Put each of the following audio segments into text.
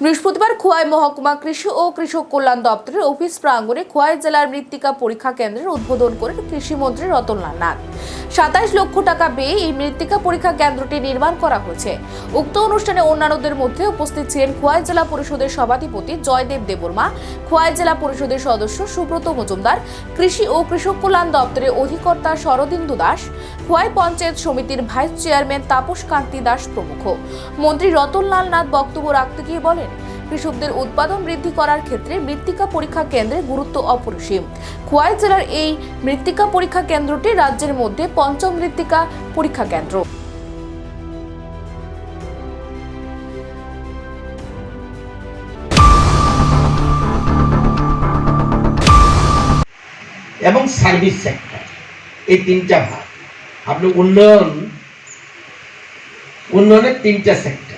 বৃহস্পতিবার খোয়াই মহকুমা কৃষি ও কৃষক কল্যাণ দপ্তরের অফিস প্রাঙ্গণে খোয়াই জেলার মৃত্তিকা পরীক্ষা কেন্দ্রের উদ্বোধন করেন কৃষিমন্ত্রী রতনলাল নাথ। 27 লক্ষ টাকা ব্যয়ে এই মৃত্তিকা পরীক্ষা কেন্দ্রটি নির্মাণ করা হয়েছে। উক্ত অনুষ্ঠানে অন্যান্যদের মধ্যে উপস্থিত ছিলেন খোয়াই জেলা পরিষদের সভাধিপতি জয়দেব দেববর্মা, খোয়াই জেলা পরিষদের সদস্য সুব্রত মজুমদার, কৃষি ও কৃষক কল্যাণ দপ্তরের অধিকর্তা শরদিন্দু দাস, খোয়াই পঞ্চায়েত সমিতির ভাইস চেয়ারম্যান তাপস কান্তি দাস প্রমুখ। মন্ত্রী রতনলাল নাথ বক্তব্য রাখতে গিয়ে বলেন, কৃষকদের উৎপাদন বৃদ্ধি করার ক্ষেত্রে মৃত্তিকা পরীক্ষা কেন্দ্রের গুরুত্ব অপরিসীম। খোয়াই জেলার এই মৃত্তিকা পরীক্ষা কেন্দ্রটি রাজ্যের মধ্যে পঞ্চম মৃত্তিকা পরীক্ষা কেন্দ্র। এবং সার্ভিস সেক্টর, এই তিনটা ভাগ। আপনি উন্নয়নের তিনটা সেক্টর।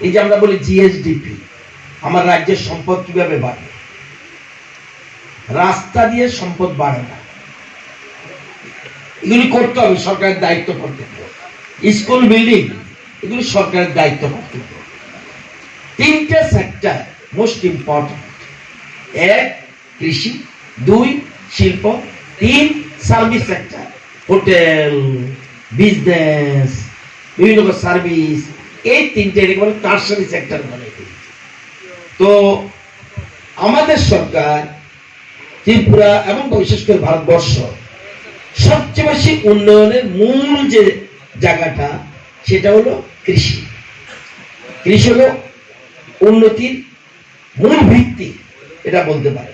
এই যে আমরা বলি জিএসডিপি, আমার রাজ্যের সম্পদ কিভাবে বাড়ে। রাস্তা দিয়ে সম্পদ বাড়ে না, এগুলি করতে হবে, সরকারের দায়িত্ব কর্তব্য। স্কুল বিল্ডিং, এগুলি সরকারের দায়িত্ব কর্তব্য। তিনটা সেক্টর মোস্ট ইম্পর্টেন্ট। এক কৃষি, 2 শিল্প, 3 সার্ভিস সেক্টর, হোটেল, বিজনেস, বিভিন্ন সার্ভিস। এই তিনটে বলে টারশারি সেক্টর বলে। তো আমাদের সরকার ত্রিপুরা এবং বিশেষ করে ভারতবর্ষ সবচেয়ে বেশি উন্নয়নের মূল যে জায়গাটা, সেটা হলো কৃষি। কৃষি হলো উন্নতির মূল ভিত্তি, এটা বলতে পারে।